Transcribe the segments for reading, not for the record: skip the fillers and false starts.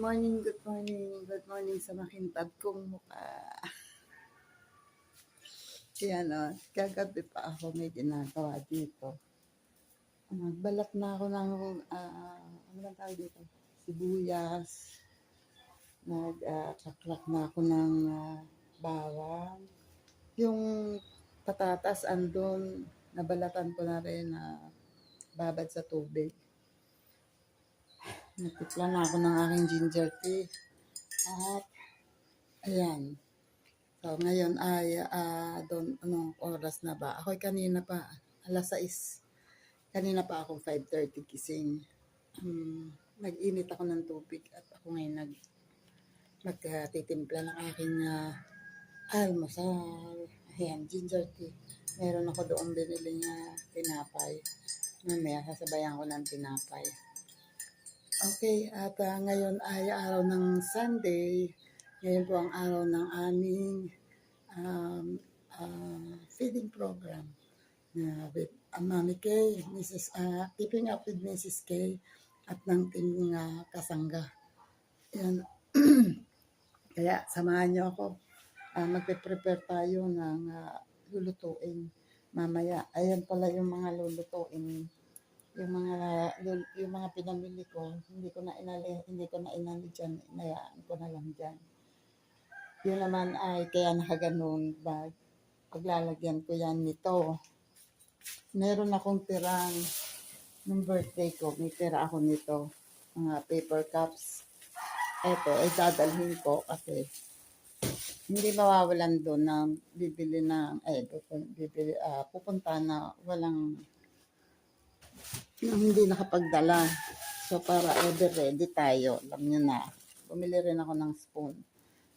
good morning sa makintab kong mukha. Yan o, kagabi pa ako may ginagawa dito. Nagbalat na ako ng, ano bang tawag dito? Sibuyas. Nagkaklak na ako ng bawang. Yung patatas andun, nabalatan ko na rin na babad sa tubig. Nagtipla na ako ng aking ginger tea. At, ayan. So, ngayon ay, anong oras na ba? Ako'y kanina pa, alas 6. Kanina pa akong 5:30 gising. Nag-init ako ng tubig at ako ngayon nagtitimpla ng aking almusal. Ayan, ginger tea. Meron ako doon binili na tinapay. Mamaya, sasabayan ko ng tinapay. Okay, at ngayon ay araw ng Sunday. Ngayon po ang araw ng aming feeding program na with Mami K, Keeping Up with Mrs. K, at ng team kasangga. Yan. Kaya samahan niyo ako. Magpe-prepare tayo ng lulutuin mamaya. Ayan pala yung mga lulutuin. Yung mga pinamili ko, hindi ko na inali dyan, inayaan ko na lang dyan. Yun naman ay kaya nakaganon bag. Paglalagyan ko yan nito. Meron akong tirang ng birthday ko, may tira ako nito, mga paper cups. Eto, ay dadalhin ko kasi hindi mawawalan doon na pupunta na walang hindi nakapagdala. So, para ever ready tayo. Alam nyo na. Bumili rin ako ng spoon.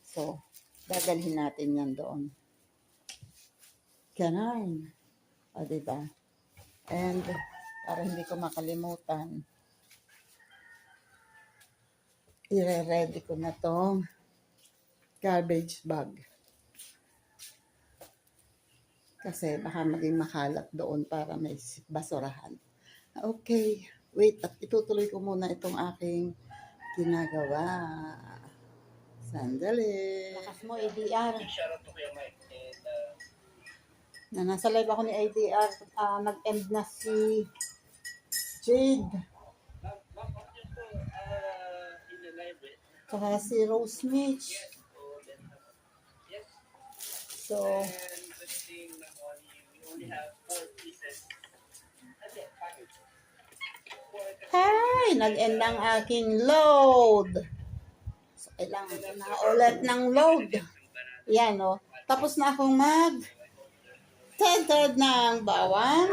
So, dadalhin natin yan doon. Ganon. O, diba? And, para hindi ko makalimutan, i-ready ko na tong garbage bag. Kasi baka maging makalat doon para may basurahan. Okay, wait, at itutuloy ko muna itong aking ginagawa. Sandali. Lakas mo, ADR. Nasa live ako ni ADR. Nag-end na si Jade. Saka si Rose Mitch. So, hi! Nag-end ang aking load. So, kailangan na ulit ng load. Yan, o. Tapos na akong mag-tentered ng bawang,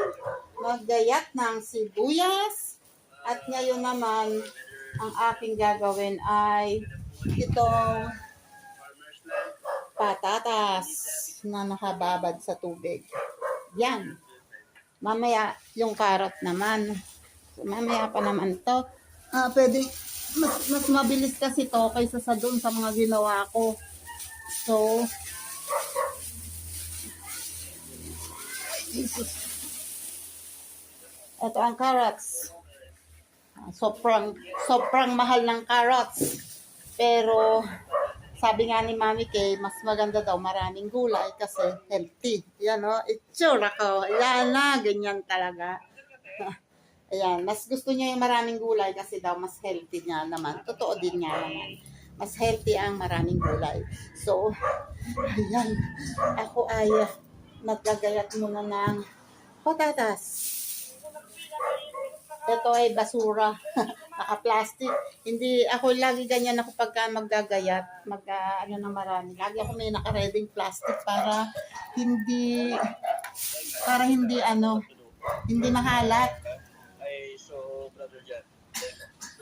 maggayat ng sibuyas, at ngayon naman, ang aking gagawin ay itong patatas na nakababad sa tubig. Yan. Mamaya, yung carrot naman. So, mamaya pa naman to. Pwede, mas mabilis kasi to kaysa sa doon sa mga ginawa ko. So, ito ang carrots. Sobrang mahal ng carrots. Pero, sabi nga ni Mami Kay, mas maganda daw maraming gulay kasi healthy. Yan o, itsura ko. Yan na, ganyan talaga. Ayan, mas gusto niya yung maraming gulay kasi daw mas healthy niya naman. Totoo din nga naman. Mas healthy ang maraming gulay. So, ayan. Ako ay maggagayat muna ng patatas. Ito ay basura. Naka-plastic. Hindi, ako lagi ganyan ako pagka maggagayat. Ng marami. Lagi ako may naka-reading plastic para hindi mahalat.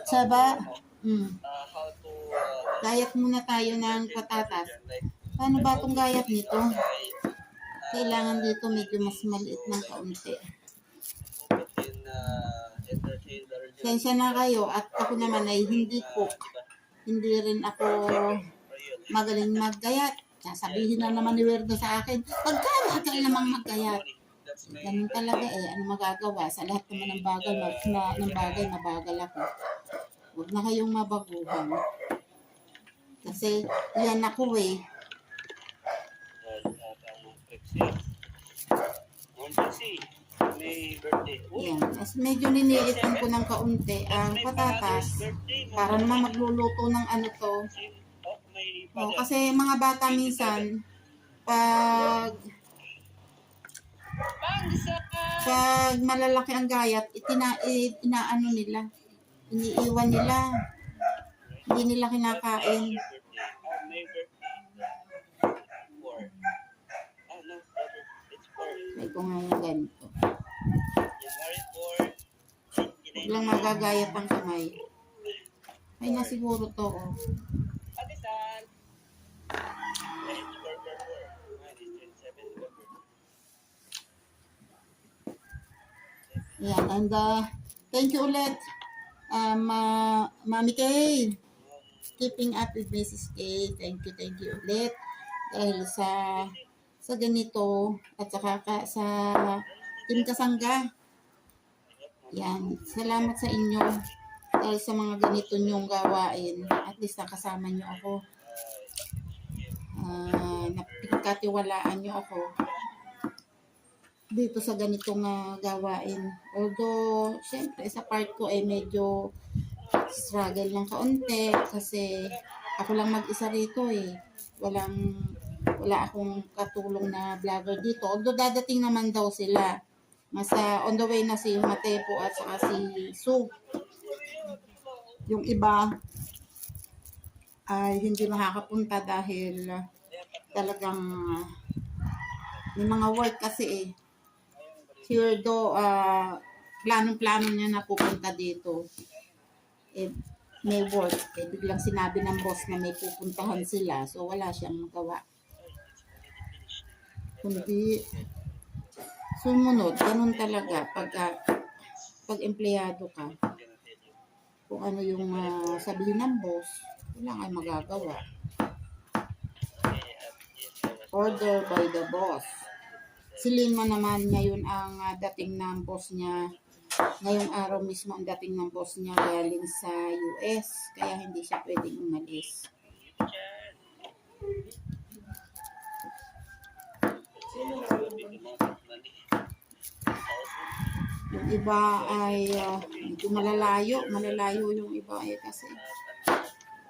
Saba? Gayat muna tayo ng patatas. Paano ba itong gayat nito? Kailangan dito medyo mas maliit ng kaunti. Sensya na kayo at ako naman ay hindi cook. Hindi rin ako magaling maggayat. Sasabihin na naman ni Werdo sa akin, pagka namang maggayat. Ganun talaga eh. Ano magagawa? Sa lahat naman ng bagay, mabagal ako. Huwag na kayong mabaguhan. Kasi yan ako eh. May birthday. Yan. As medyo ninilitan ko ng kaunti ang patatas para naman magluluto ng ano to. May O, kasi mga bata minsan, pag malalaki ang gayat, inaano nila, iniiwan nila, hindi nila kinakain. May birthday. 4. No, it's 4. May ko nga yung ganito. January 4. Huwag lang magagayat ang kamay. Ay na siguro to. Oh. Patisan. It's 4. Mine is 27 November. Yan, and thank you ulit, Mami Kay. Keeping up with Mrs. K. Thank you ulit. Dahil sa ganito, at saka sa Team Kasangga. Yan, salamat sa inyo. Dahil sa mga ganito nyong gawain, at least nakasama nyo ako. Napagkatiwalaan nyo ako dito sa ganitong gawain. Although, syempre, sa part ko ay medyo struggle ng kaunti kasi ako lang mag-isa rito eh. Wala akong katulong na vlogger dito. Although dadating naman daw sila. Nasa on the way na si Matepo at saka si Su. Yung iba ay hindi makakapunta dahil talagang may mga work kasi eh. Sure do, planong-plano niya na pupunta dito. Eh, may work. Eh, biglang sinabi ng boss na may pupuntahan sila. So, wala siyang magawa. Kundi, sumunod. Ganun talaga pag empleyado ka. Kung ano yung sabihin ng boss, wala kang magagawa. Order by the boss. Si Lima naman ngayon ang dating ng boss niya. Ngayong araw mismo ang dating ng boss niya galing sa US. Kaya hindi siya pwedeng umalis. Yung iba ay medyo malalayo yung iba ay kasi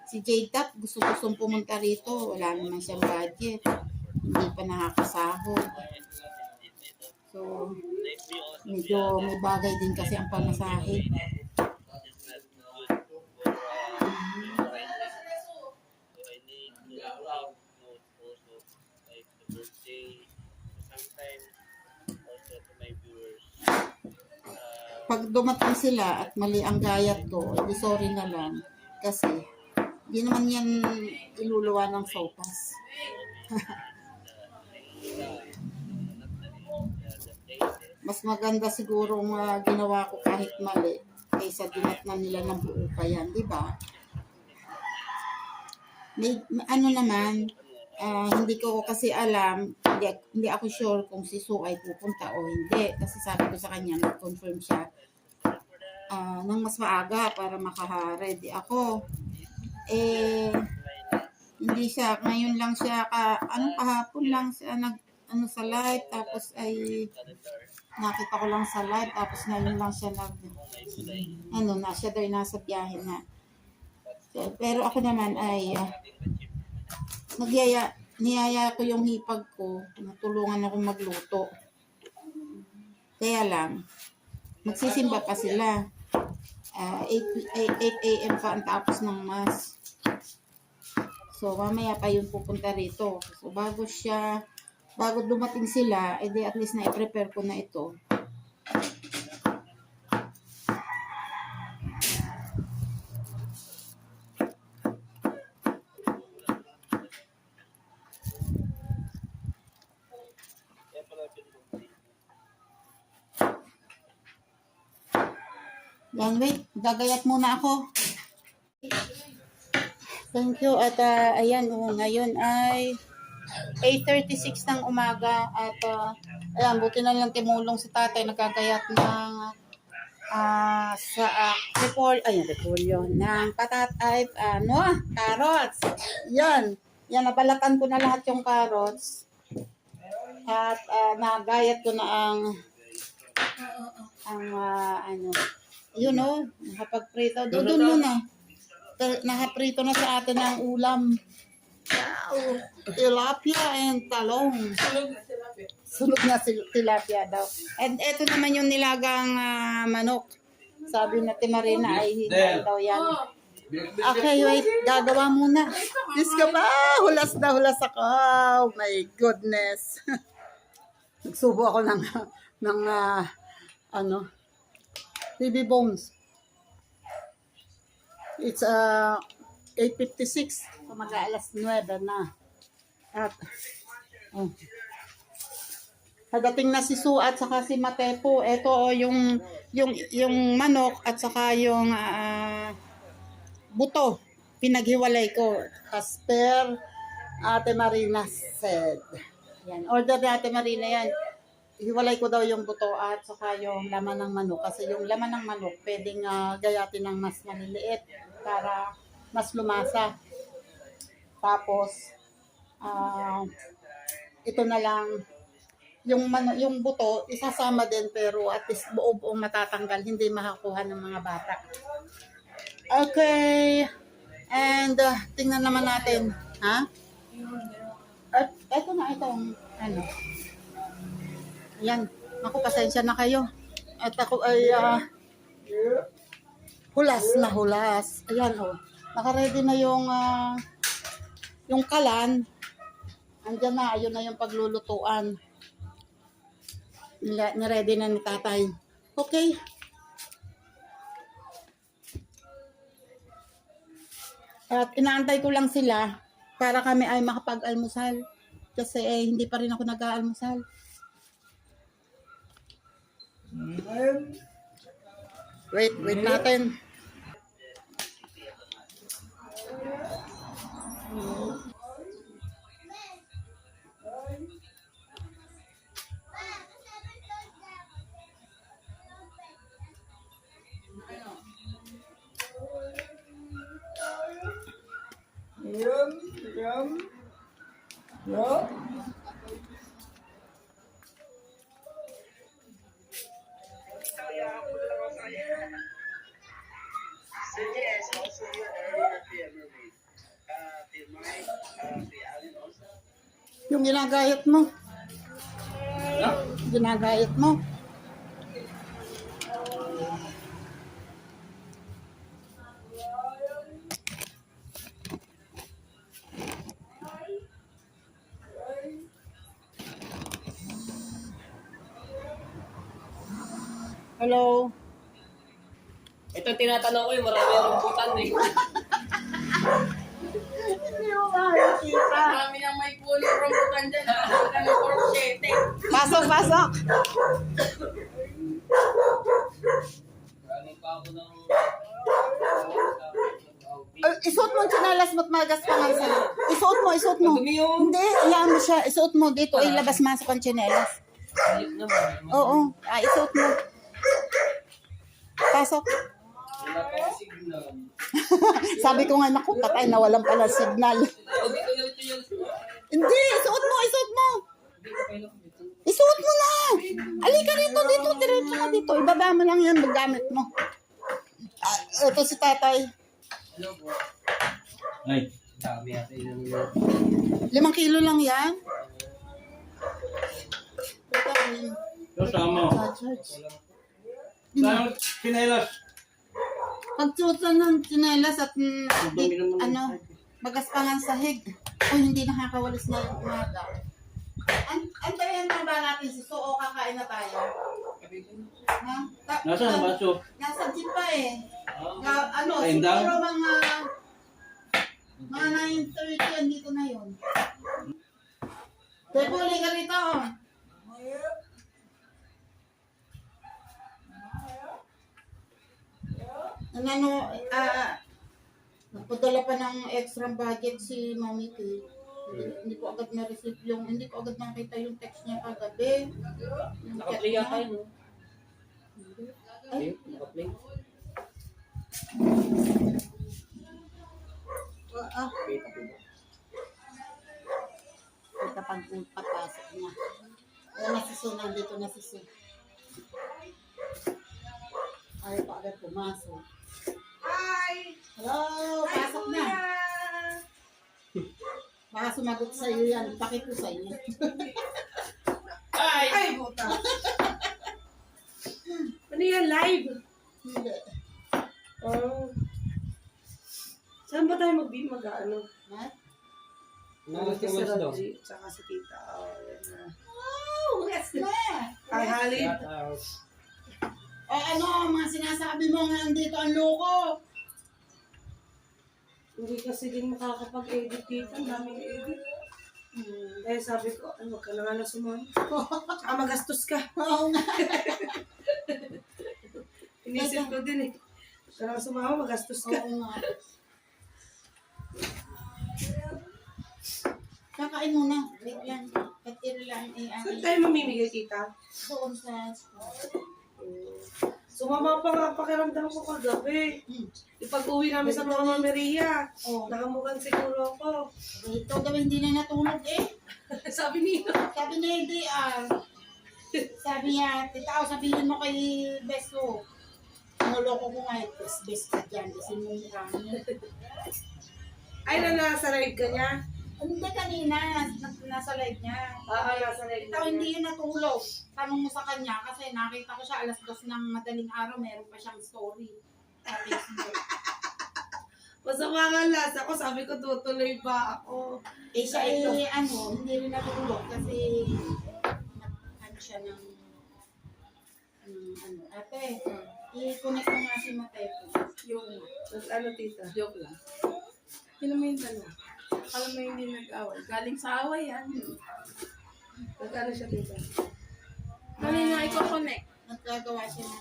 si J-Tap gustong pumunta rito, wala naman siyang budget, hindi pa nakakasahod. So medyo may bagay din kasi ang pamasahe. Pag dumating sila at mali ang gayat ko, edi sorry na lang. Kasi, di naman yan iluluwa ng sopas. Mas maganda siguro ginawa ko kahit mali kaysa dinatnan nila ng buo pa yan, di ba? Ano naman, hindi ko kasi alam, hindi ako sure kung si Sue ay pupunta o hindi. Kasi sabi ko sa kanya, nag-confirm siya nang mas maaga para makaha-ready ako. Hindi siya, ngayon lang siya, kahapon lang siya sa live, tapos ay nakita ko lang sa live, tapos ngayon lang siya nasa biyahe na. So, pero ako naman ay niyaya ko yung hipag ko, natulungan ako magluto. Kaya lang, magsisimba pa sila. 8 a.m. pa ang tapos ng mass. So, mamaya pa yung pupunta rito. So, bago dumating sila, edi at least na-prepare ko na ito. Yan, wait. Gagayat muna ako. Thank you. At ayan, ngayon ay 8:36 ng umaga. At ayan, buti na lang timulong si tatay. Nagkagayat ng repolyo, ng carrots. Yan. Yan, nabalatan ko na lahat yung carrots. At nagayat ko na nakapagprito. Doon muna. Nakaprito na sa atin ang ulam. Wow, tilapia and talong. Sunog na tilapia daw. And eto naman yung nilagang manok. Sabi na Marina ay hindi daw yan. Okay, wait. Gagawa muna. Diyos ka ba? Hulas na hulas ako. Oh my goodness. Nagsubo ako ng baby bones. It's 8:56. So mag-aalas 9 na. At nadating na si Sue at saka si Matepo. Ito yung manok at saka yung buto. Pinaghiwalay ko. As per Ate Marina said. Yan. Order ni Ate Marina yan. Hiwalay ko daw yung buto at saka yung laman ng manok. Kasi yung laman ng manok pwedeng gayatin ng mas maliliit para mas lumasa. Tapos, ito na lang, yung buto, isasama din pero at least buo-buong matatanggal, hindi makakuha ng mga bata. Okay. And, tingnan naman natin. Ha? At ito na itong, Ayan. Ako, pasensya na kayo. At ako ay hulas na hulas. Ayan, Nakaready na yung kalan. Andyan na. Ayun na yung paglulutuan. Niready na ni tatay. Okay. At inaantay ko lang sila para kami ay makapag-almusal. Kasi hindi pa rin ako nag-aalmusal. Wait natin. So yes, also your earlier Mermaid. Mike, Allen also. Yung ginagayat mo. Ginagayat mo. Hello. Ito tinatanong ko yung marami ang rambutan eh. Hindi mo makikita. Marami ang may kulong rambutan dyan. Kami porchete. Pasok. Galing pa ako ng... Isuot mo yung tsinelas mo't magas pa nga sa'yo. Isuot mo. Dumi yun. Hindi, iyan mo siya. Isuot mo dito. Ilabas-masok ang tsinelas. Ayos naman. Oo. Isuot mo. Pasok. Wala pa ang signal. Sabi ko nga, naku, patay na walang pala signal. Hindi ko ganito yung... Hindi, isuot mo. Hindi ko kailangan dito. Isuot mo na. Alika rito, diretso ka dito. Ibaba mo lang yan, magamit mo. Ito si tatay. Hello po. Ay, Dami ata yun yung... 5 kilo lang yan. kasama. Sa-charge. Saan pinelas? Pagsuot ng tsinelas at magaspangan sahig. O hindi nakakawalis na yung umaga. Antayin na ba natin si Soo? Kakain na tayo. Ha? Nasaan ang baso? Nasa jeep pa eh. Ayun daw? Siguro mga 9:30 yan dito na yun. Tepuli ka rito. Nagpadala pa ng extra budget si Mami K. Hindi ko agad na-receive hindi ko agad nakita yung text niya kagabi. Yung chat Nakaplay niya. yata yun. Ay, Naka-play. Kita po ba? Kita pag papasok niya. Ayan na si Sue, nandito na si Sue. Ayaw pa agad pumasok. Hello, pasok na. Baka sumagot sa iyo yan. Pakit ko sa iyo. Ay, buta. Ano yan, live? Hindi. Oh. Saan ba tayo mag-ano? Ha? Si Rogie, tsaka si Tita. Oh, yan na. Oh, yes na. Ay, halid. Shout out. Ano, mga sinasabi mo nga nandito ang loko. Hindi kasi din makakapag-edit dito. Ang daming edit. Eh, sabi ko, ano, wag ka na nga na sumama. Tsaka magastos ka. Oo nga. Inisip ko din eh. Wag ka na nga sumama, magastos ka. Oo nga. Kakain muna. Wait lang. Katira lang eh. Saan tayo mamimigay, Tita? Doon sa... Sumama pa nga pakiramdam ko kagabi. Ipag-uwi namin sa Mama Maria. Oh. Nakamugan siguro ako. Ito daw hindi na natulog eh. Sabi niya. Sabi ni DR. Sabi niya, tita, sabihin mo kay Beso. Naloko ko nga ito. Best ka dyan. Kasi mo mukha niya. Ay, nasa live ka niya? Hindi kanina. Nasa live niya. Oo, nasa live Ito hindi yun natulog. Tanong mo sa kanya kasi nakita ko siya alas 2 ng madaling araw. Meron pa siyang story sa Facebook. Masama nga lasa ko. Sabi ko, tutuloy ba ako? Eh siya hindi rin natulog kasi ano siya ng ate, i-connect mo nga si Matepo. Yung, Ano, Tita? joke lang. Sino mo yung tanong? Akala mo hindi nag-away. Galing sa away yan. Ano siya, Tita? Kanina i-connect. Nagkagawa siya ng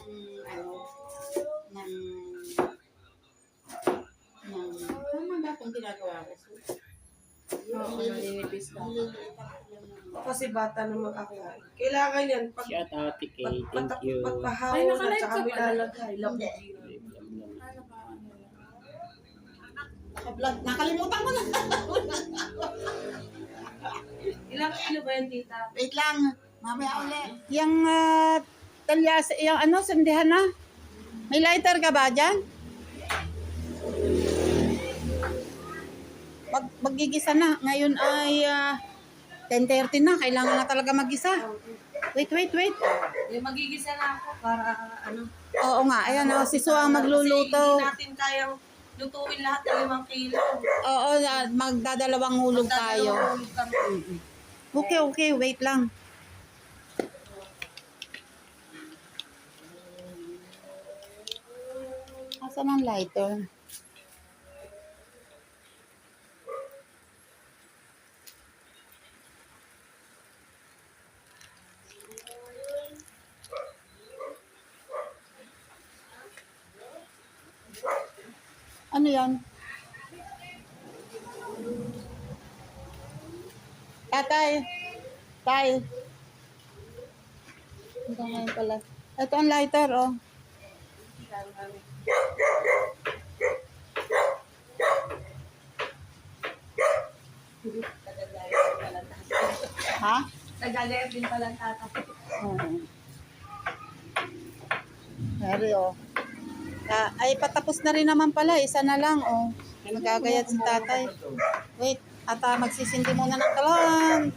tama ba kung ginagawa ko? Oo, naninipis ka. Kasi bata naman ako. Kailangan yan. Shout out, TK. Thank you. Ay, Pagpahawon at naka-live saka ka pala. bilalagay. Hindi. Ano ba? Naka-vlog. Nakalimutan ko na. Ilang kilo ba yan, Tita? Wait lang. Mamaya ulit. Yung talyas, yung sandihan na. May lighter ka ba dyan? Maggigisa na. Ngayon ay 10:30 na. Kailangan na talaga magisa. Wait. Yung magigisa na ako para Oo nga. Ayan si Su ang magluluto. Kasi hindi natin kayang lutuin lahat ng 5 kilo. Oo, magdadalawang hulog tayo. Magdadalawang kami. Okay. Wait lang. Asan ang lighter? Ano yan? Tatay. Tay. Ito ngayon pala. Ito ang lighter, oh. Ha? Nagagayat din pala tata. Oo. Dari, oh. Ay, patapos na rin naman pala. Isa na lang, oh. Nagagayat si tatay. Wait, magsisindi muna ng kalan.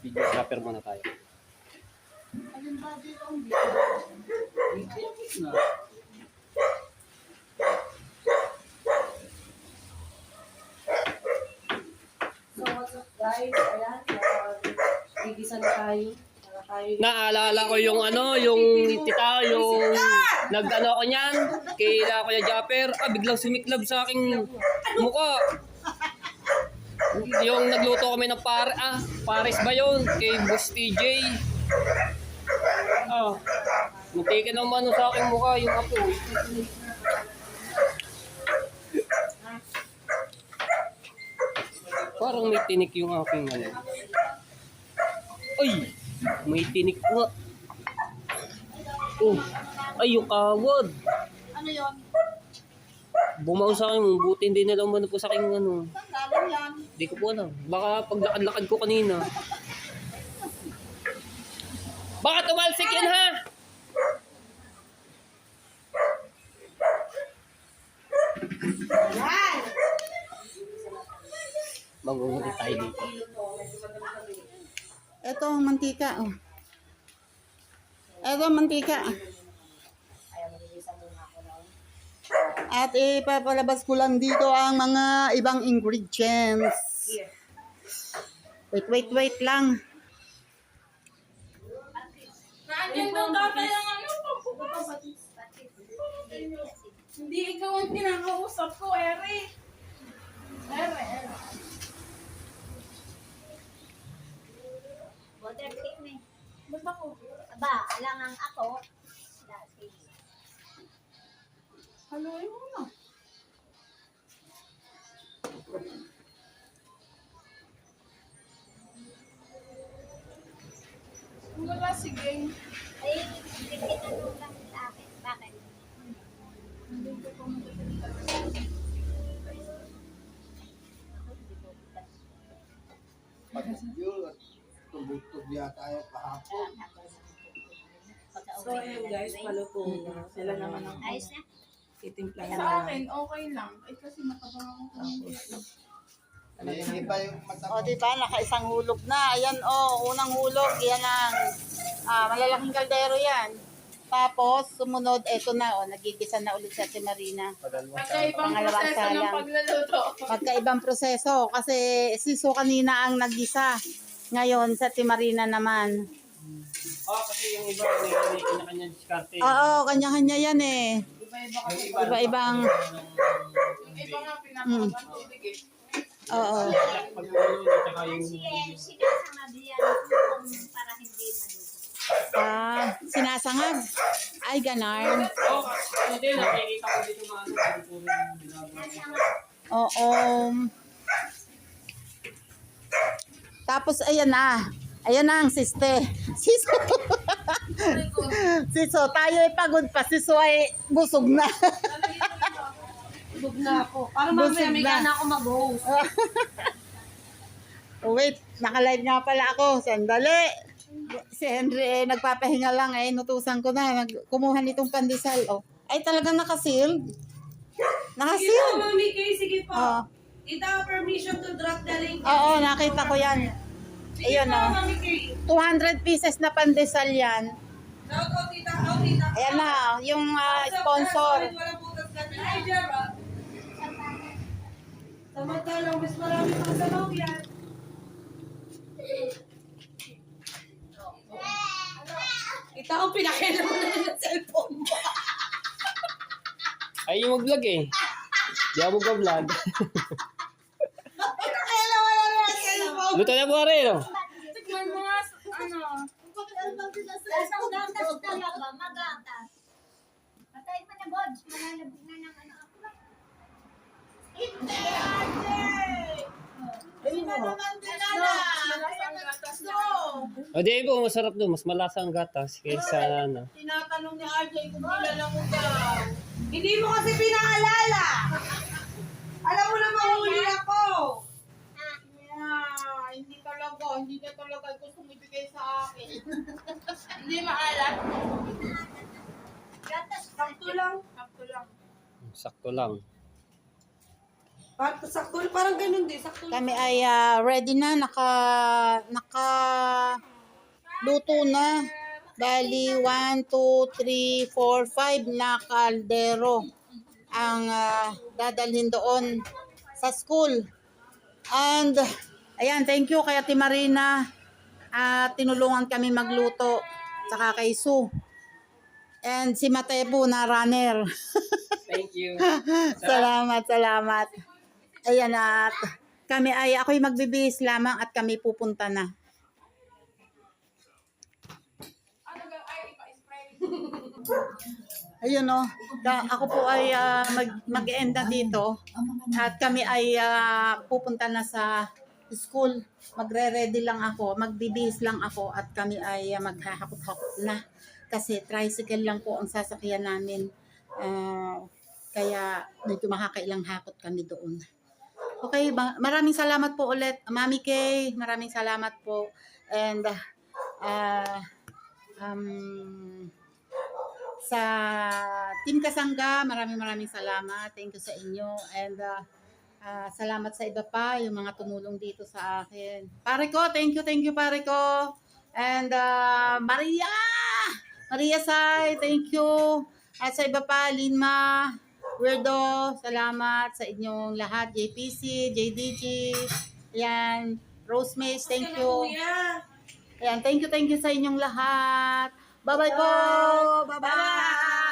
Videographer muna tayo. So what's up guys? Ayan. Gigisa na tayo. Para tayo. Naalala ko yung nag-ano ako niyan, kay Kuya Japper, biglang sumiklab sa aking mukha. Yung nagluto kami ng pares ba yun, kay Boss TJ. Natikin naman sa aking mukha yung apo. Parang may tinik yung aking ano. Ay! May tinik nga. Oh, Ay, yung kawad. Ano yun? Bumaon sa akin, buti hindi na lang umano po sa akin ano. Saan galing yan? Hindi ko po alam. Baka paglakad-lakad ko kanina. Baka tumalsik yan ha! Yan! Maguhuli tayo dito. Ito ang mantika. Oh. Ito ang mantika. At ipapalabas ko lang dito ang mga ibang ingredients. Wait lang. Hindi ikaw ang pinakausap ko, Eri. Water pick me. Ba't ako? Aba, alangang ako. Dati. Haluin mo na. Wala, sige. Ay, kita nung lang sa akin. Bakit? Tubog-tub yata yung kahapon. So, ayun guys, paluto na. Sila naman ang Ayos na. titimplahan na. Sa akin, okay lang. Eh, kasi nakabang ako kanina. Iba yung mata O, diba? Nakaisang hulog na. Ayan, unang hulog. Yan ang malalaking kaldero yan. Tapos, sumunod, eto na, nagigisa na ulit sa Ate Marina. Magkaibang Pangalawang proseso ng salang. pagluluto. Magkaibang proseso kasi si Su kanina ang nagisa. Ngayon, sa Ate Marina naman. Kasi yung iba, may kanya-kanya diskarte. Oo, kanya-kanya yan eh. Iba-iba kasi. Iba-ibang, Yung iba nga pinapakabang tubig eh. oo. Pagpulo na, tsaka yung... Sinasangad yan para hindi madugo. Sinasangag. Ay, ganar. Hindi, nakikita ko dito mga ano, puro yung ginagawa. Oo. Tapos, ayan na. Ayan na ang siste. Siso. Siso, tayo ay pagod pa. Siso ay busog na. Busog na ako. Para Busog mamaya may na. gana ako mag-host. Wait, naka-live nga pala ako. Sandali. Si Henry nagpapahinga lang nutusan ko na. Kumuha nitong pandesal. Ay, talagang nakasil. Sige po, Nakasil. Mami Kay. Sige po. Oo. Ita permission to drop the link. Oo, nakita ko yan. Sige Ayun, po, oh. Mami Kay. 200 pieces na pandesal yan. Shout out, tita. Out, tita. Ayan na, yung sponsor. Walang putas natin. Ay, Jera. Samantalang, mas marami pang salaw yan. Ita ko, pinakailan mo na yung cellphone mo. Ay, yung mag-vlog eh. Di ako mag-vlog. Pinakailan mo na yung cellphone. Luto na po rin, no? Tikman mo nga, ano. Isang gatas talaga, magatas. Patay mo na, Bods. Malalabog na ng ano ako. Ayun na naman din na. O di po, masarap doon. Mas malasa ang gatas kaysa ano. Tinatanong ni RJ kung kilala mo daw. Hindi mo kasi pinaalala. Alam mo na mahuli ako. Hindi na talaga gusto ibigay sa akin. Hindi maalat. Gatas. Sakto lang. Sakto lang. Sakto, parang ganun din. Sakto lang. Kami ay ready na, luto na. Bali, 1, 2, 3, 4, 5 na kaldero ang dadalhin doon sa school. And, ayan, thank you kay Ate Marina. Tinulungan kami magluto. Saka kay Su. And si Matebo na runner. Thank you. Salamat. Ayan at ako'y magbibihis lamang at kami pupunta na. Ayun ako po ay mag-end na dito at kami ay pupunta na sa school. Magre-ready lang ako, magbibihis lang ako at kami ay maghahakot-hakot na. kasi tricycle lang po ang sasakyan namin. Kaya medyo makakailang hakot kami doon. Okay, maraming salamat po ulit, Mami Kay. Maraming salamat po. And sa Team Kasangga, maraming salamat. Thank you sa inyo. And salamat sa iba pa, yung mga tumulong dito sa akin. Pare ko, thank you pare ko. And Maria Sai, thank you. At sa iba pa, Linma, Weirdo, salamat sa inyong lahat. JPC, JDG, yan, Rosemace, thank you. Ayan, thank you sa inyong lahat. Bye-bye po! Bye-bye!